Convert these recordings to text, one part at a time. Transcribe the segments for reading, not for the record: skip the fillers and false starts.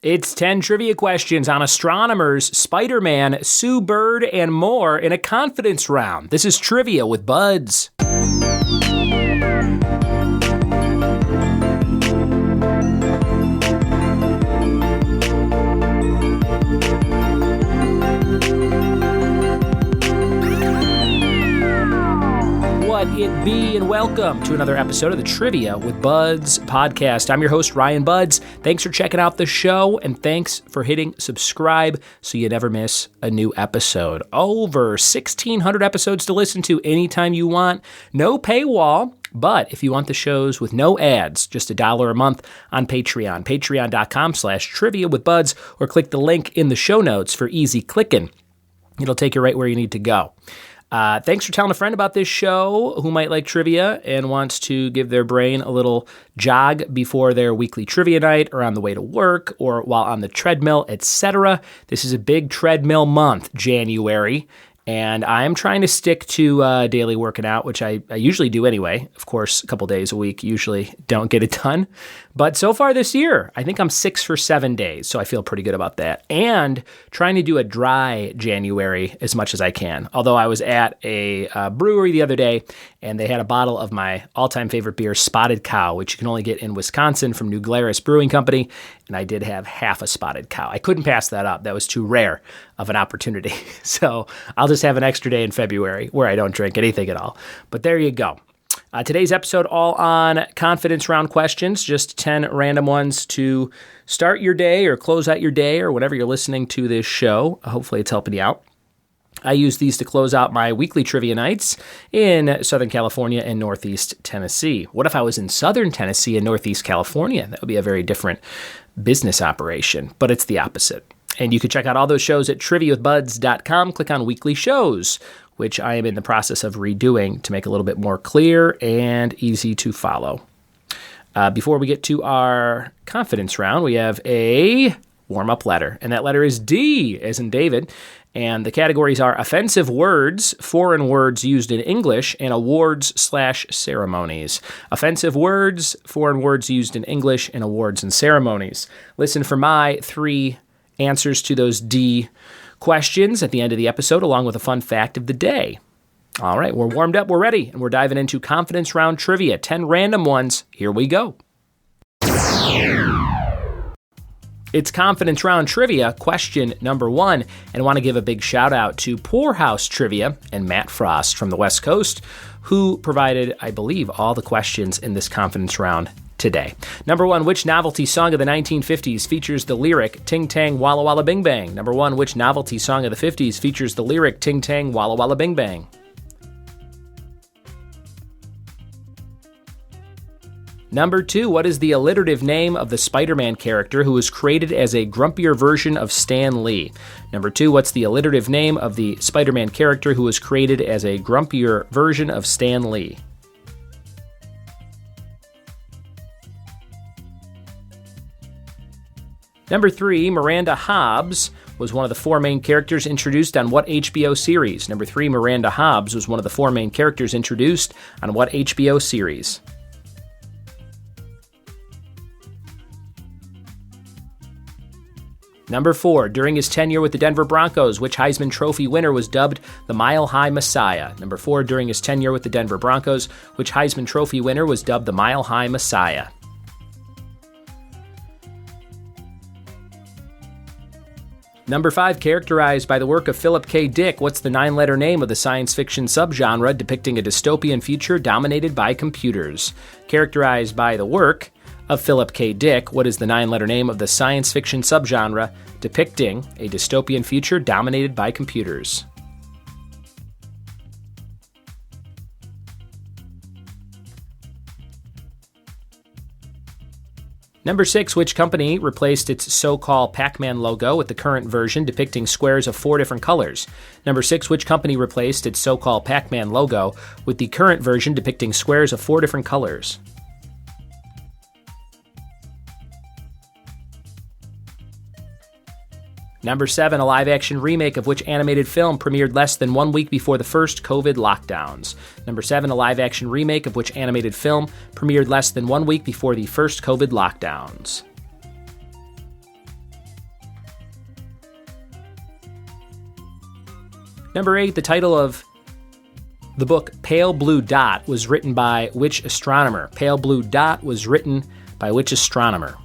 It's 10 trivia questions on Astronomers, Spider-Man, Sue Bird, and more in a confidence round. This is Trivia with Buds. What it be, and welcome to another episode of the Trivia with Buds podcast. I'm your host, Ryan Buds. Thanks for checking out the show, and thanks for hitting subscribe so you never miss a new episode. Over 1,600 episodes to listen to anytime you want. No paywall. But if you want the shows with no ads, just $1 a month on Patreon, patreon.com/trivia with buds, or click the link in the show notes for easy clicking. It'll take you right where you need to go. Thanks for telling a friend about this show who might like trivia and wants to give their brain a little jog before their weekly trivia night or on the way to work or while on the treadmill, etc. This is a big treadmill month, January, and I'm trying to stick to daily working out, which I usually do anyway. Of course, a couple days a week, usually don't get it done. But so far this year, I think I'm 6 for 7 days, so I feel pretty good about that. And trying to do a dry January as much as I can. Although I was at a brewery the other day, and they had a bottle of my all-time favorite beer, Spotted Cow, which you can only get in Wisconsin from New Glarus Brewing Company, and I did have half a Spotted Cow. I couldn't pass that up. That was too rare of an opportunity. So I'll just have an extra day in February where I don't drink anything at all. But there you go. Today's episode all on confidence round questions, just 10 random ones to start your day or close out your day or whenever you're listening to this show. Hopefully it's helping you out. I use these to close out my weekly trivia nights in Southern California and Northeast Tennessee. What if I was in Southern Tennessee and Northeast California? That would be a very different business operation, but it's the opposite. And you can check out all those shows at triviawithbuds.com. Click on weekly shows, which I am in the process of redoing to make a little bit more clear and easy to follow. Before we get to our confidence round, we have a warm-up letter, and that letter is D, as in David. And the categories are offensive words, foreign words used in English, and awards/ceremonies. Offensive words, foreign words used in English, and awards and ceremonies. Listen for my 3 answers to those D questions at the end of the episode, along with a fun fact of the day. All right, we're warmed up, we're ready, and we're diving into confidence round trivia. 10 random ones. Here we go. It's confidence round trivia, question number 1, and I want to give a big shout out to Poorhouse Trivia and Matt Frost from the West Coast, who provided, I believe, all the questions in this confidence round today. Number 1, which novelty song of the 1950s features the lyric Ting Tang Walla Walla Bing Bang? Number 1, which novelty song of the 50s features the lyric Ting Tang Walla Walla Bing Bang? Number 2, what is the alliterative name of the Spider-Man character who was created as a grumpier version of Stan Lee? Number 2, what's the alliterative name of the Spider-Man character who was created as a grumpier version of Stan Lee? Number 3, Miranda Hobbs was one of the 4 main characters introduced on what HBO series? Number 3, Miranda Hobbs was one of the 4 main characters introduced on what HBO series? Number 4, during his tenure with the Denver Broncos, which Heisman Trophy winner was dubbed the Mile High Messiah? Number 4, during his tenure with the Denver Broncos, which Heisman Trophy winner was dubbed the Mile High Messiah? Number 5, characterized by the work of Philip K. Dick, what's the 9-letter name of the science fiction subgenre depicting a dystopian future dominated by computers? Characterized by the work of Philip K. Dick, what is the 9-letter name of the science fiction subgenre depicting a dystopian future dominated by computers? Number 6, which company replaced its so-called Pac-Man logo with the current version depicting squares of 4 different colors? Number 6, which company replaced its so-called Pac-Man logo with the current version depicting squares of 4 different colors? Number 7, a live-action remake of which animated film premiered less than 1 week before the first COVID lockdowns? Number 7, a live-action remake of which animated film premiered less than 1 week before the first COVID lockdowns? Number 8, the title of the book Pale Blue Dot was written by which astronomer? Pale Blue Dot was written by which astronomer?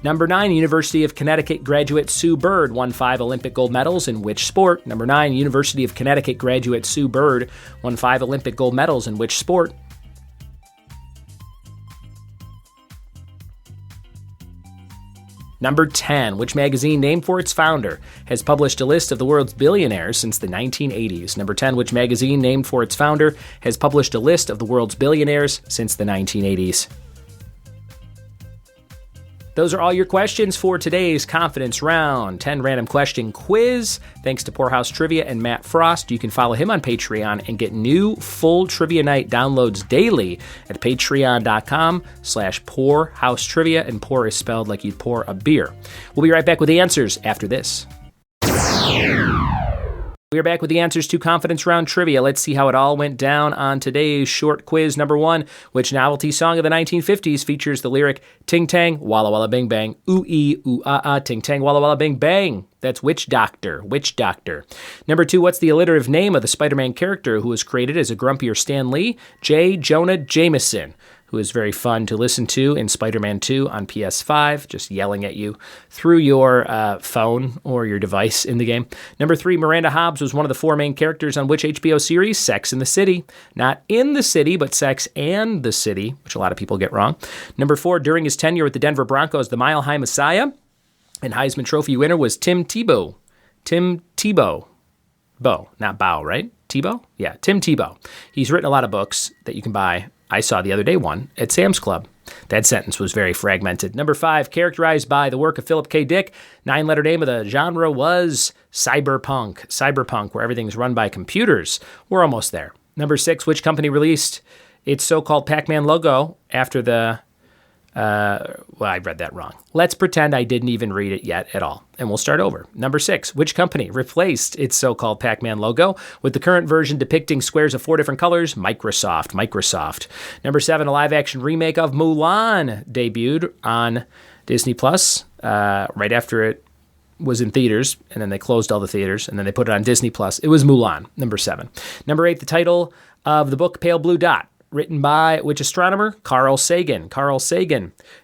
Number 9, University of Connecticut graduate Sue Bird won 5 Olympic gold medals in which sport? Number 9, University of Connecticut graduate Sue Bird won 5 Olympic gold medals in which sport? Number 10, which magazine, named for its founder, has published a list of the world's billionaires since the 1980s? Number 10, which magazine, named for its founder, has published a list of the world's billionaires since the 1980s? Those are all your questions for today's Confidence Round 10 random question quiz. Thanks to Poorhouse Trivia and Matt Frost. You can follow him on Patreon and get new full Trivia Night downloads daily at patreon.com/poorhousetrivia, and pour is spelled like you'd pour a beer. We'll be right back with the answers after this. We are back with the answers to Confidence Round Trivia. Let's see how it all went down on today's short quiz. Number 1, which novelty song of the 1950s features the lyric Ting Tang, Walla Walla Bing Bang, Ooh-ee, ooh-ah-ah, Ting Tang, Walla Walla Bing Bang? That's Witch Doctor, Witch Doctor. Number 2, what's the alliterative name of the Spider-Man character who was created as a grumpier Stan Lee? J. Jonah Jameson, who is very fun to listen to in Spider-Man 2 on PS5, just yelling at you through your phone or your device in the game. Number 3, Miranda Hobbs was one of the 4 main characters on which HBO series? Sex and the City. Not in the city, but Sex and the City, which a lot of people get wrong. Number 4, during his tenure with the Denver Broncos, the Mile High Messiah and Heisman Trophy winner was Tim Tebow. Tim Tebow. Bow, not bow, right? Tebow? Yeah, Tim Tebow. He's written a lot of books that you can buy. I saw the other day one at Sam's Club. That sentence was very fragmented. Number 5, characterized by the work of Philip K. Dick. 9-letter name of the genre was cyberpunk. Cyberpunk, where everything's run by computers. We're almost there. Number 6, which company released its so-called Pac-Man logo after the... well, I read that wrong. Let's pretend I didn't even read it yet at all, and we'll start over. Number 6, which company replaced its so-called Pac-Man logo with the current version depicting squares of 4 different colors? Microsoft. Number 7, a live-action remake of Mulan debuted on Disney Plus right after it was in theaters, and then they closed all the theaters, and then they put it on Disney Plus. It was Mulan, number 7. Number 8, the title of the book Pale Blue Dot, written by which astronomer? Carl Sagan.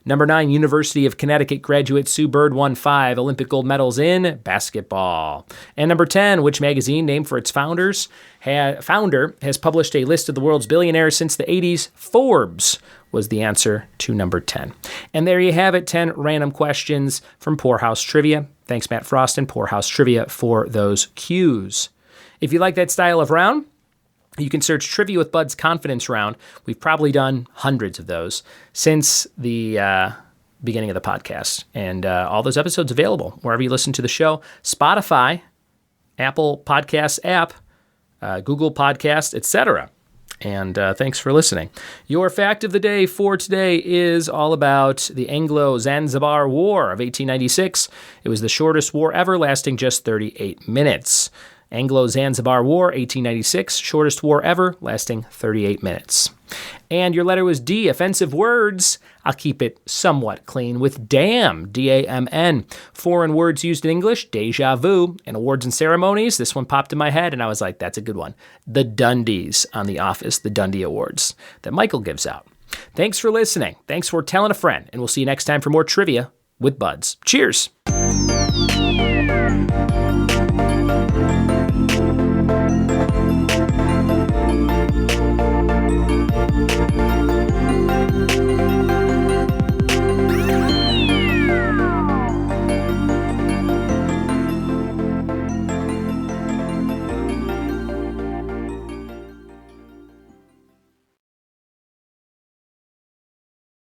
Number 9, University of Connecticut graduate Sue Bird won 5 Olympic gold medals in basketball. And number 10, which magazine, named for its founder, has published a list of the world's billionaires since the 80s? Forbes was the answer to number 10. And there you have it, 10 random questions from Poorhouse Trivia. Thanks, Matt Frost and Poorhouse Trivia, for those cues. If you like that style of round, you can search Trivia with Bud's Confidence Round. We've probably done hundreds of those since the beginning of the podcast. And all those episodes available wherever you listen to the show. Spotify, Apple Podcasts app, Google Podcasts, etc. And thanks for listening. Your fact of the day for today is all about the Anglo-Zanzibar War of 1896. It was the shortest war ever, lasting just 38 minutes. Anglo-Zanzibar War, 1896, shortest war ever, lasting 38 minutes. And your letter was D, offensive words. I'll keep it somewhat clean with damn, D-A-M-N. Foreign words used in English, deja vu. And awards and ceremonies, this one popped in my head, and I was like, that's a good one. The Dundies on The Office, the Dundie Awards that Michael gives out. Thanks for listening. Thanks for telling a friend, and we'll see you next time for more Trivia with Buds. Cheers!